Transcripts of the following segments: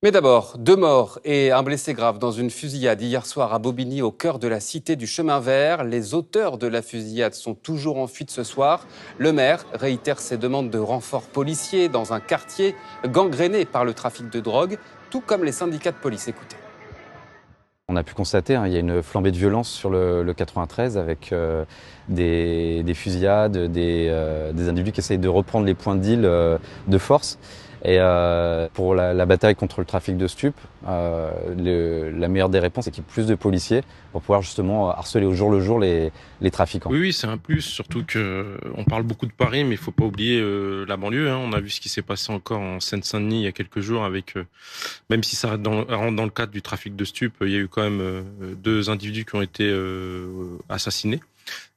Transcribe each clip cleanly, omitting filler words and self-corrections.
Mais d'abord, 2 morts et un blessé grave dans une fusillade hier soir à Bobigny, au cœur de la cité du Chemin Vert. Les auteurs de la fusillade sont toujours en fuite ce soir. Le maire réitère ses demandes de renforts policiers dans un quartier gangréné par le trafic de drogue, tout comme les syndicats de police. Écoutez. On a pu constater, il y a une flambée de violence sur le 93 avec des fusillades, des individus qui essayent de reprendre les points de deal de force. Et pour la bataille contre le trafic de stupes, la meilleure des réponses, c'est qu'il y ait plus de policiers pour pouvoir justement harceler au jour le jour les trafiquants. Oui, c'est un plus, surtout que on parle beaucoup de Paris, mais il faut pas oublier la banlieue. On a vu ce qui s'est passé encore en Seine-Saint-Denis il y a quelques jours avec, même si ça rentre dans le cadre du trafic de stupes, il y a eu quand même 2 individus qui ont été assassinés.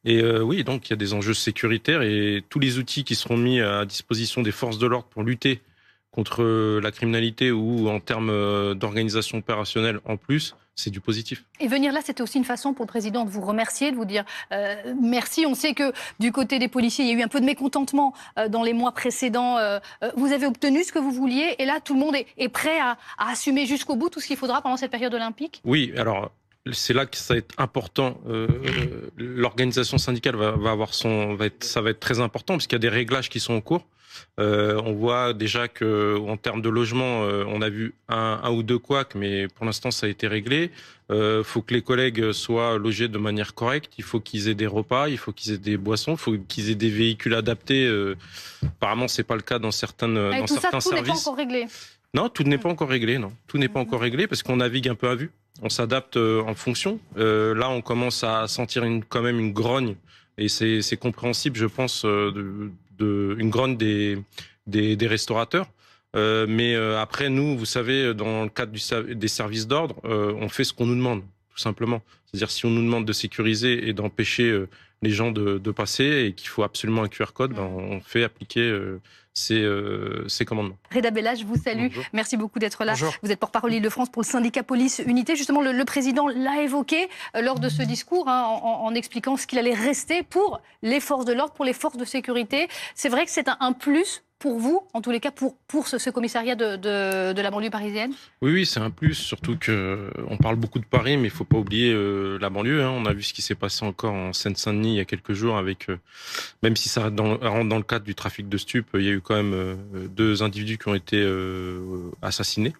Et oui, donc il y a des enjeux sécuritaires et tous les outils qui seront mis à disposition des forces de l'ordre pour lutter contre la criminalité ou en termes d'organisation opérationnelle en plus, c'est du positif. Et venir là, c'était aussi une façon pour le président de vous remercier, de vous dire merci. On sait que du côté des policiers, il y a eu un peu de mécontentement dans les mois précédents. Vous avez obtenu ce que vous vouliez et là, tout le monde est prêt à assumer jusqu'au bout tout ce qu'il faudra pendant cette période olympique. Oui, alors c'est là que ça va être important. L'organisation syndicale ça va être très important parce qu'il y a des réglages qui sont en cours. On voit déjà que en termes de logement, on a vu un ou deux couacs, mais pour l'instant ça a été réglé. Faut que les collègues soient logés de manière correcte. Il faut qu'ils aient des repas, il faut qu'ils aient des boissons, il faut qu'ils aient des véhicules adaptés. Apparemment, c'est pas le cas dans certains tout ça, tout services. n'est pas encore réglé. Non, tout n'est pas encore réglé. Non, tout n'est pas encore réglé parce qu'on navigue un peu à vue. On s'adapte en fonction. Là, on commence à sentir quand même une grogne et c'est compréhensible, je pense, une grogne des restaurateurs. Mais après, nous, vous savez, dans le cadre des services d'ordre, on fait ce qu'on nous demande, tout simplement. C'est-à-dire, si on nous demande de sécuriser et d'empêcher les gens de passer et qu'il faut absolument un QR code, on fait appliquer ces commandements. Reda Bella, je vous salue. Bonjour. Merci beaucoup d'être là. Bonjour. Vous êtes porte-parole Île-de-France pour le syndicat Police Unité. Justement, le président l'a évoqué lors de ce discours en expliquant ce qu'il allait rester pour les forces de l'ordre, pour les forces de sécurité. C'est vrai que c'est un plus pour vous, en tous les cas, pour ce commissariat de la banlieue parisienne? Oui, c'est un plus, surtout que on parle beaucoup de Paris, mais il faut pas oublier la banlieue. On a vu ce qui s'est passé encore en Seine-Saint-Denis il y a quelques jours avec, même si ça rentre dans le cadre du trafic de stupes, il y a eu quand même 2 individus qui ont été assassinés.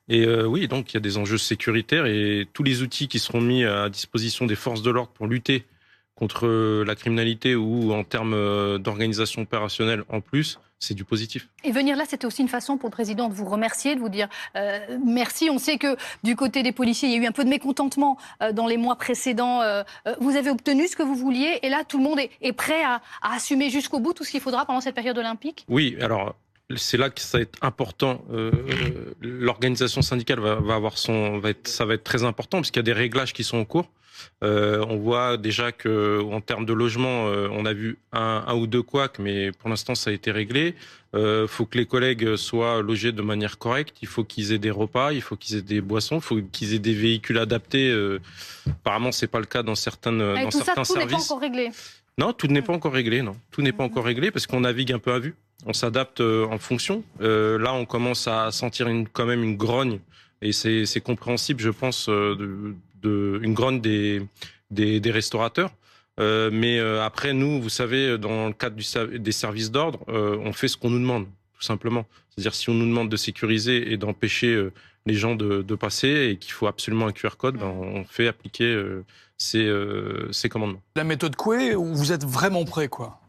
Et oui, donc il y a des enjeux sécuritaires et tous les outils qui seront mis à disposition des forces de l'ordre pour lutter contre la criminalité ou en termes d'organisation opérationnelle en plus, c'est du positif. Et venir là, c'était aussi une façon pour le président de vous remercier, de vous dire merci. On sait que du côté des policiers, il y a eu un peu de mécontentement dans les mois précédents. Vous avez obtenu ce que vous vouliez et là, tout le monde est prêt à assumer jusqu'au bout tout ce qu'il faudra pendant cette période olympique? Oui, alors c'est là que ça va être important. L'organisation syndicale ça va être très important parce qu'il y a des réglages qui sont en cours. On voit déjà que en termes de logement, on a vu un ou deux couacs, mais pour l'instant ça a été réglé. Faut que les collègues soient logés de manière correcte. Il faut qu'ils aient des repas, il faut qu'ils aient des boissons, il faut qu'ils aient des véhicules adaptés. Apparemment, c'est pas le cas dans certains tout ça, tout services. n'est pas encore réglé. Non, tout n'est pas encore réglé. Non, tout n'est pas encore réglé parce qu'on navigue un peu à vue. On s'adapte en fonction. Là, on commence à sentir quand même une grogne et c'est compréhensible, je pense, une grogne des restaurateurs. Mais après, nous, vous savez, dans le cadre des services d'ordre, on fait ce qu'on nous demande, tout simplement. C'est-à-dire, si on nous demande de sécuriser et d'empêcher les gens de passer et qu'il faut absolument un QR code, on fait appliquer ces commandements. La méthode Coué, où vous êtes vraiment prêt, quoi?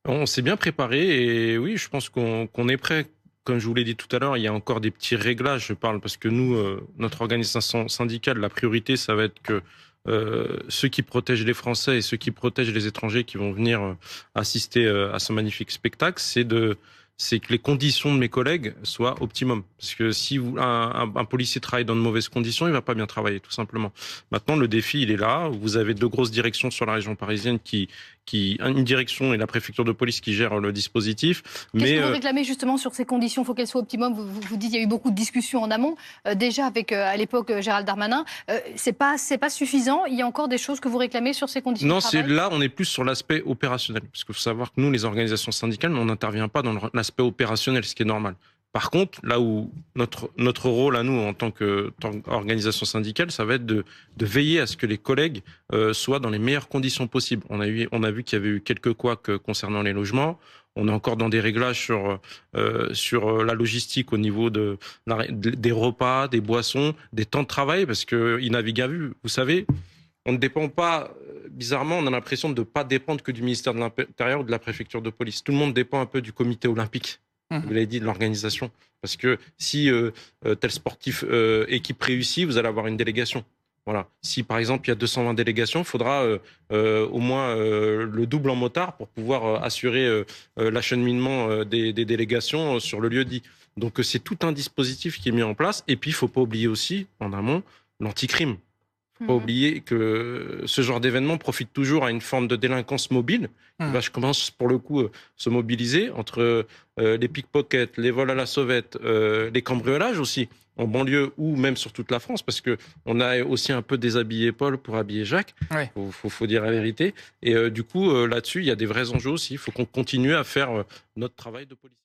On s'est bien préparé et oui, je pense qu'on est prêt. Comme je vous l'ai dit tout à l'heure, il y a encore des petits réglages, je parle, parce que nous, notre organisation syndicale, la priorité, ça va être que ceux qui protègent les Français et ceux qui protègent les étrangers qui vont venir assister à ce magnifique spectacle, c'est que les conditions de mes collègues soient optimum. Parce que si un policier travaille dans de mauvaises conditions, il va pas bien travailler, tout simplement. Maintenant, le défi, il est là. Vous avez 2 grosses directions sur la région parisienne une direction et la préfecture de police qui gèrent le dispositif. Qu'est-ce que vous réclamez justement sur ces conditions? Il faut qu'elles soient optimum. Vous dites qu'il y a eu beaucoup de discussions en amont, déjà avec, à l'époque, Gérald Darmanin. C'est pas suffisant. Il y a encore des choses que vous réclamez sur ces conditions de travail? Là, on est plus sur l'aspect opérationnel. Parce qu'il faut savoir que nous, les organisations syndicales, on n'intervient pas dans l'aspect opérationnel, ce qui est normal. Par contre, là où notre rôle à nous en tant qu'organisation syndicale, ça va être de veiller à ce que les collègues soient dans les meilleures conditions possibles. On a vu qu'il y avait eu quelques couacs concernant les logements. On est encore dans des réglages sur la logistique au niveau des repas, des boissons, des temps de travail, parce qu'ils naviguent à vue. Vous savez, on ne dépend pas, bizarrement, on a l'impression de ne pas dépendre que du ministère de l'Intérieur ou de la préfecture de police. Tout le monde dépend un peu du comité olympique. Vous l'avez dit, de l'organisation. Parce que si tel sportif équipe réussit, vous allez avoir une délégation. Voilà. Si par exemple il y a 220 délégations, il faudra au moins le double en motard pour pouvoir assurer l'acheminement des délégations sur le lieu dit. Donc c'est tout un dispositif qui est mis en place. Et puis il ne faut pas oublier aussi, en amont, l'anticrime. Il ne faut pas oublier que ce genre d'événement profite toujours à une forme de délinquance mobile qui commence pour le coup se mobiliser entre les pickpockets, les vols à la sauvette, les cambriolages aussi en banlieue ou même sur toute la France, parce qu'on a aussi un peu déshabillé Paul pour habiller Jacques, faut dire la vérité. Et du coup, là-dessus, il y a des vrais enjeux aussi. Il faut qu'on continue à faire notre travail de police.